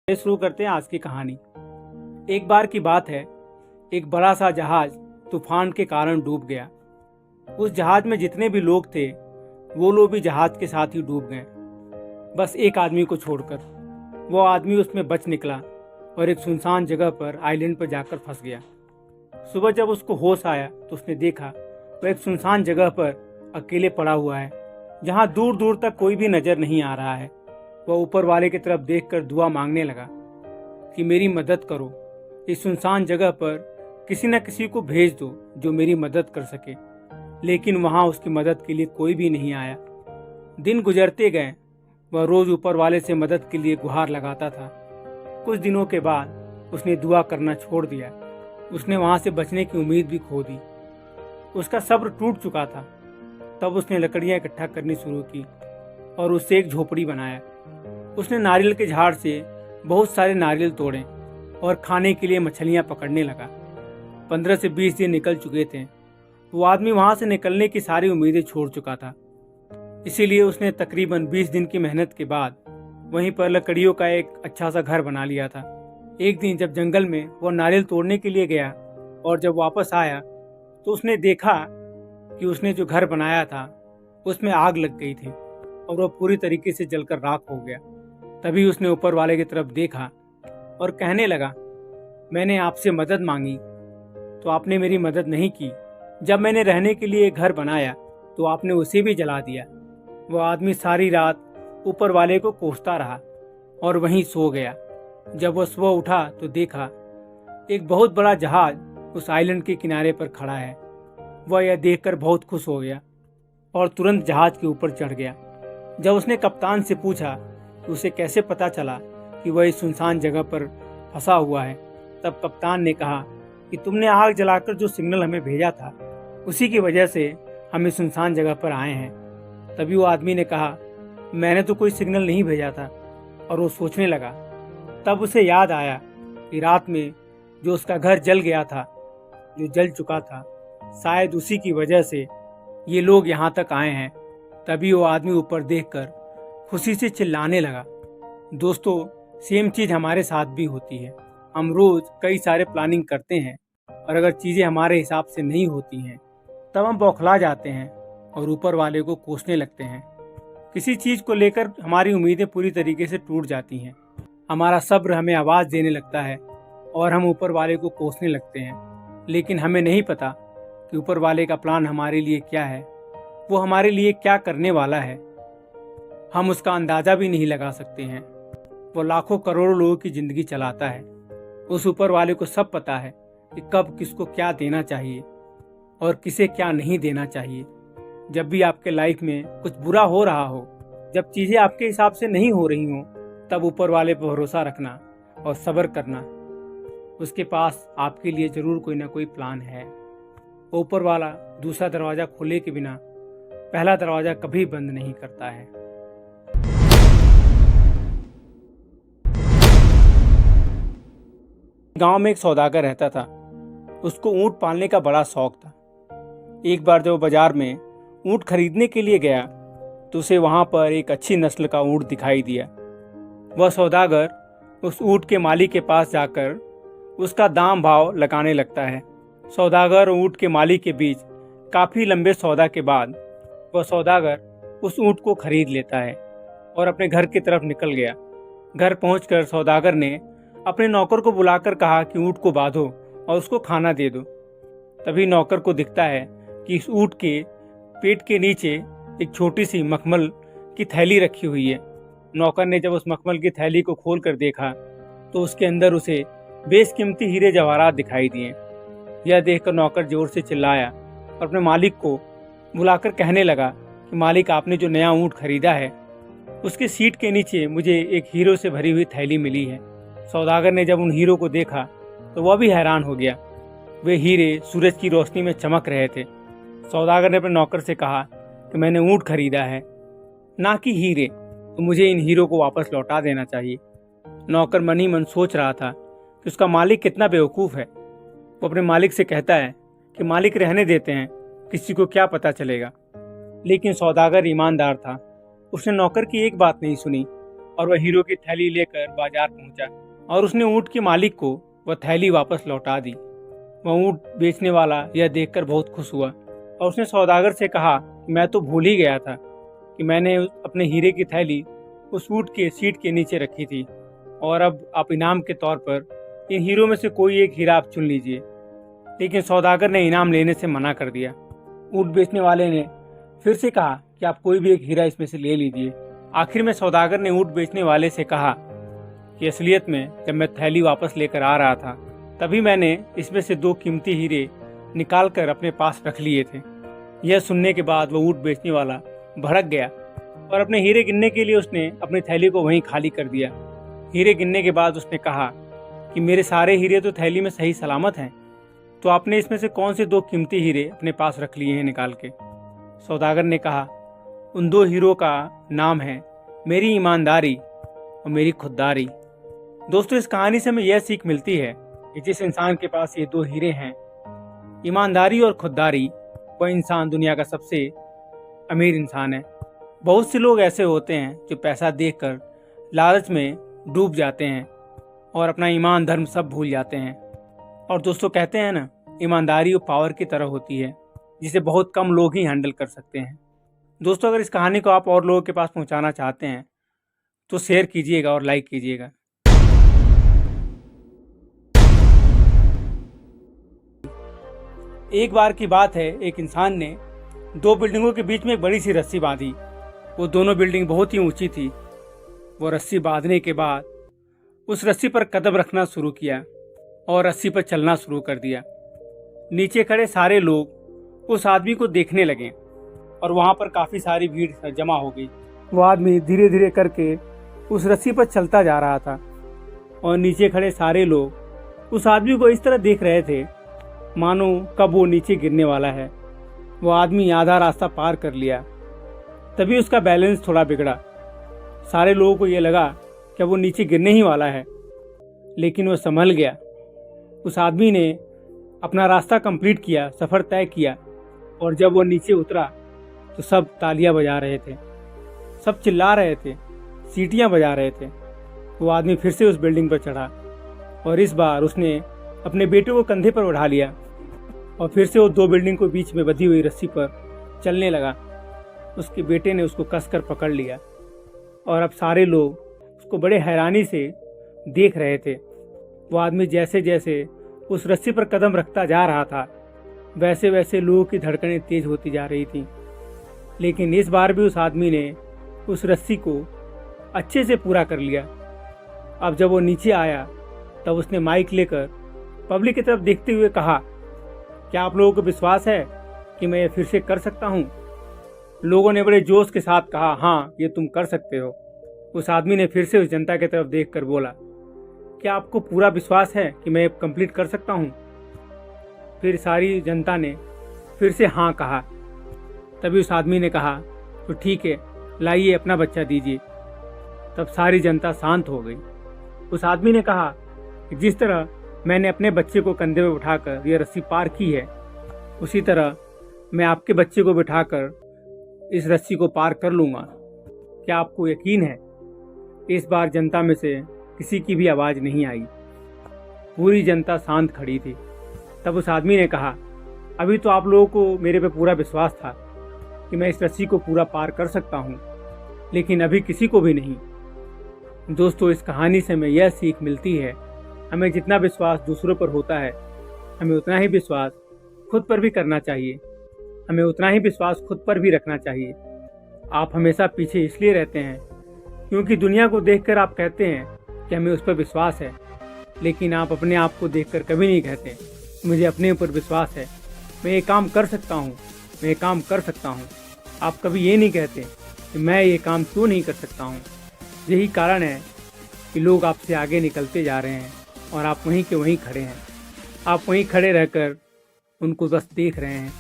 शुरू करते हैं आज की कहानी। एक बार की बात है, एक बड़ा सा जहाज तूफान के कारण डूब गया। उस जहाज में जितने भी लोग थे वो लोग भी जहाज के साथ ही डूब गए, बस एक आदमी को छोड़कर। वो आदमी उसमें बच निकला और एक सुनसान जगह पर आइलैंड पर जाकर फंस गया। सुबह जब उसको होश आया तो उसने देखा वो एक सुनसान जगह पर अकेले पड़ा हुआ है, जहाँ दूर दूर तक कोई भी नजर नहीं आ रहा है। वह ऊपर वाले की तरफ देखकर दुआ मांगने लगा कि मेरी मदद करो, इस सुनसान जगह पर किसी न किसी को भेज दो जो मेरी मदद कर सके। लेकिन वहां उसकी मदद के लिए कोई भी नहीं आया। दिन गुजरते गए, वह रोज ऊपर वाले से मदद के लिए गुहार लगाता था। कुछ दिनों के बाद उसने दुआ करना छोड़ दिया। उसने वहां से बचने की उम्मीद भी खो दी। उसका सब्र टूट चुका था। तब उसने लकड़ियां इकट्ठा करनी शुरू की और उससे एक झोपड़ी बनाया। उसने नारियल के झाड़ से बहुत सारे नारियल तोड़े और खाने के लिए मछलियां पकड़ने लगा। 15 से 20 दिन निकल चुके थे। वो आदमी वहां से निकलने की सारी उम्मीदें छोड़ चुका था। इसीलिए उसने तकरीबन 20 दिन की मेहनत के बाद वहीं पर लकड़ियों का एक अच्छा सा घर बना लिया था। एक दिन जब जंगल में वो नारियल तोड़ने के लिए गया और जब वापस आया तो उसने देखा कि उसने जो घर बनाया था उसमें आग लग गई थी और वह पूरी तरीके से जलकर राख हो गया। तभी उसने ऊपर वाले की तरफ देखा और कहने लगा, मैंने आपसे मदद मांगी तो आपने मेरी मदद नहीं की। जब मैंने रहने के लिए एक घर बनाया तो आपने उसे भी जला दिया। वह आदमी सारी रात ऊपर वाले को कोसता रहा और वहीं सो गया। जब वह सुबह उठा तो देखा एक बहुत बड़ा जहाज उस आइलैंड के किनारे पर खड़ा है। वह यह देखकर बहुत खुश हो गया और तुरंत जहाज के ऊपर चढ़ गया। जब उसने कप्तान से पूछा कि उसे कैसे पता चला कि वह इस सुनसान जगह पर फंसा हुआ है, तब कप्तान ने कहा कि तुमने आग जलाकर जो सिग्नल हमें भेजा था उसी की वजह से हम इस सुनसान जगह पर आए हैं। तभी वो आदमी ने कहा, मैंने तो कोई सिग्नल नहीं भेजा था। और वो सोचने लगा। तब उसे याद आया कि रात में जो उसका घर जल गया था, जो जल चुका था, शायद उसी की वजह से ये लोग यहाँ तक आए हैं। तभी वो आदमी ऊपर देखकर खुशी से चिल्लाने लगा। दोस्तों, सेम चीज हमारे साथ भी होती है। हम रोज कई सारे प्लानिंग करते हैं और अगर चीजें हमारे हिसाब से नहीं होती हैं तब हम बौखला जाते हैं और ऊपर वाले को कोसने लगते हैं। किसी चीज को लेकर हमारी उम्मीदें पूरी तरीके से टूट जाती हैं। हमारा सब्र हमें आवाज देने लगता है और हम ऊपर वाले को कोसने लगते हैं। लेकिन हमें नहीं पता कि ऊपर वाले का प्लान हमारे लिए क्या है, वो हमारे लिए क्या करने वाला है। हम उसका अंदाजा भी नहीं लगा सकते हैं। वो लाखों करोड़ों लोगों की जिंदगी चलाता है। उस ऊपर वाले को सब पता है कि कब किसको क्या देना चाहिए और किसे क्या नहीं देना चाहिए। जब भी आपके लाइफ में कुछ बुरा हो रहा हो, जब चीजें आपके हिसाब से नहीं हो रही हो, तब ऊपर वाले पर भरोसा रखना और सब्र करना। उसके पास आपके लिए जरूर कोई ना कोई प्लान है। ऊपर वाला दूसरा दरवाजा खोले के बिना पहला दरवाजा कभी बंद नहीं करता है। गांव में एक सौदागर रहता था। उसको ऊंट पालने का बड़ा शौक था। एक बार जब वो बाजार में ऊंट खरीदने के लिए गया तो उसे वहां पर एक अच्छी नस्ल का ऊंट दिखाई दिया। वह सौदागर उस ऊंट के मालिक के पास जाकर उसका दाम भाव लगाने लगता है। सौदागर और ऊंट के मालिक के बीच काफी लंबे सौदा के बाद वह सौदागर उस ऊंट को खरीद लेता है और अपने घर की तरफ निकल गया। घर पहुंचकर सौदागर ने अपने नौकर को बुलाकर कहा कि ऊंट को बांधो और उसको खाना दे दो। तभी नौकर को दिखता है कि इस ऊंट के पेट के नीचे एक छोटी सी मखमल की थैली रखी हुई है। नौकर ने जब उस मखमल की थैली को खोलकर देखा तो उसके अंदर उसे बेशकीमती हीरे जवाहरात दिखाई दिए। यह देखकर नौकर जोर से चिल्लाया और अपने मालिक को बुलाकर कहने लगा कि मालिक, आपने जो नया ऊंट खरीदा है उसके सीट के नीचे मुझे एक हीरो से भरी हुई थैली मिली है। सौदागर ने जब उन हीरो को देखा तो वह भी हैरान हो गया। वे हीरे सूरज की रोशनी में चमक रहे थे। सौदागर ने अपने नौकर से कहा कि मैंने ऊंट खरीदा है, ना कि हीरे, तो मुझे इन हीरो को वापस लौटा देना चाहिए। नौकर मन ही मन सोच रहा था कि उसका मालिक कितना बेवकूफ़ है। वो अपने मालिक से कहता है कि मालिक, रहने देते हैं, किसी को क्या पता चलेगा। लेकिन सौदागर ईमानदार था। उसने नौकर की एक बात नहीं सुनी और वह हीरो की थैली लेकर बाजार पहुंचा और उसने ऊँट के मालिक को वह थैली वापस लौटा दी। वह ऊँट बेचने वाला यह देखकर बहुत खुश हुआ और उसने सौदागर से कहा कि मैं तो भूल ही गया था कि मैंने अपने हीरे की थैली उस ऊँट के सीट के नीचे रखी थी, और अब आप इनाम के तौर पर इन हीरो में से कोई एक हीरा आप चुन लीजिए। लेकिन सौदागर ने इनाम लेने से मना कर दिया। ऊँट बेचने वाले ने फिर से कहा कि आप कोई भी एक हीरा इसमें से ले लीजिए। आखिर में सौदागर ने ऊँट बेचने वाले से कहा कि असलियत में जब मैं थैली वापस लेकर आ रहा था तभी मैंने इसमें से 2 कीमती हीरे निकाल कर अपने पास रख लिए थे। यह सुनने के बाद वह ऊँट बेचने वाला भड़क गया और अपने हीरे गिनने के लिए उसने अपनी थैली को वहीं खाली कर दिया। हीरे गिनने के बाद उसने कहा कि मेरे सारे हीरे तो थैली में सही सलामत हैं, तो आपने इसमें से कौन से 2 कीमती हीरे अपने पास रख लिए हैं निकाल के? सौदागर ने कहा, उन 2 हीरो का नाम है मेरी ईमानदारी और मेरी खुददारी। दोस्तों, इस कहानी से हमें यह सीख मिलती है कि जिस इंसान के पास ये 2 हीरे हैं, ईमानदारी और खुददारी, वह इंसान दुनिया का सबसे अमीर इंसान है। बहुत से लोग ऐसे होते हैं जो पैसा देखकर लालच में डूब जाते हैं और अपना ईमान धर्म सब भूल जाते हैं। और दोस्तों, कहते हैं ना, ईमानदारी और पावर की तरह होती है जिसे बहुत कम लोग ही हैंडल कर सकते हैं। दोस्तों, अगर इस कहानी को आप और लोगों के पास पहुंचाना चाहते हैं तो शेयर कीजिएगा और लाइक कीजिएगा। एक बार की बात है, एक इंसान ने 2 बिल्डिंगों के बीच में एक बड़ी सी रस्सी बांधी। वो दोनों बिल्डिंग बहुत ही ऊंची थी। वो रस्सी बांधने के बाद उस रस्सी पर कदम रखना शुरू किया और रस्सी पर चलना शुरू कर दिया। नीचे खड़े सारे लोग उस आदमी को देखने लगे और वहां पर काफी सारी भीड़ जमा हो गई। वो आदमी धीरे धीरे करके उस रस्सी पर चलता जा रहा था और नीचे खड़े सारे लोग उस आदमी को इस तरह देख रहे थे मानो कब वो नीचे गिरने वाला है। वो आदमी आधा रास्ता पार कर लिया, तभी उसका बैलेंस थोड़ा बिगड़ा। सारे लोगों को ये लगा कि वो नीचे गिरने ही वाला है, लेकिन वो संभल गया। उस आदमी ने अपना रास्ता कंप्लीट किया, सफ़र तय किया, और जब वो नीचे उतरा तो सब तालियां बजा रहे थे, सब चिल्ला रहे थे, सीटियां बजा रहे थे। वो आदमी फिर से उस बिल्डिंग पर चढ़ा और इस बार उसने अपने बेटे को कंधे पर उठा लिया और फिर से वो 2 बिल्डिंग को बीच में बंधी हुई रस्सी पर चलने लगा। उसके बेटे ने उसको कसकर पकड़ लिया और अब सारे लोग उसको बड़े हैरानी से देख रहे थे। वो आदमी जैसे जैसे उस रस्सी पर कदम रखता जा रहा था, वैसे वैसे लोगों की धड़कनें तेज होती जा रही थीं। लेकिन इस बार भी उस आदमी ने उस रस्सी को अच्छे से पूरा कर लिया। अब जब वो नीचे आया तब उसने माइक लेकर पब्लिक की तरफ देखते हुए कहा, क्या आप लोगों को विश्वास है कि मैं ये फिर से कर सकता हूँ? लोगों ने बड़े जोश के साथ कहा, हाँ, ये तुम कर सकते हो। उस आदमी ने फिर से उस जनता की तरफ देखकर बोला, क्या आपको पूरा विश्वास है कि मैं कंप्लीट कर सकता हूँ? फिर सारी जनता ने फिर से हाँ कहा। तभी उस आदमी ने कहा, तो ठीक है, लाइए अपना बच्चा दीजिए। तब सारी जनता शांत हो गई। उस आदमी ने कहा कि जिस तरह मैंने अपने बच्चे को कंधे पर उठाकर यह रस्सी पार की है, उसी तरह मैं आपके बच्चे को बिठाकर इस रस्सी को पार कर लूँगा। क्या आपको यकीन है? इस बार जनता में से किसी की भी आवाज़ नहीं आई। पूरी जनता शांत खड़ी थी। तब उस आदमी ने कहा, अभी तो आप लोगों को मेरे पे पूरा विश्वास था कि मैं इस रस्सी को पूरा पार कर सकता हूँ, लेकिन अभी किसी को भी नहीं। दोस्तों, इस कहानी से हमें यह सीख मिलती है, हमें जितना विश्वास दूसरों पर होता है, हमें उतना ही विश्वास खुद पर भी करना चाहिए। हमें उतना ही विश्वास खुद पर भी रखना चाहिए। आप हमेशा पीछे इसलिए रहते हैं क्योंकि दुनिया को देखकर आप कहते हैं कि हमें उस पर विश्वास है, लेकिन आप अपने आप को देखकर कभी नहीं कहते, मुझे अपने ऊपर विश्वास है, मैं ये काम कर सकता हूँ, मैं ये काम कर सकता हूँ। आप कभी ये नहीं कहते कि मैं ये काम क्यों नहीं कर सकता हूँ। यही कारण है कि लोग आपसे आगे निकलते जा रहे हैं और आप वहीं के वहीं खड़े हैं। आप वहीं खड़े रहकर उनको बस देख रहे हैं।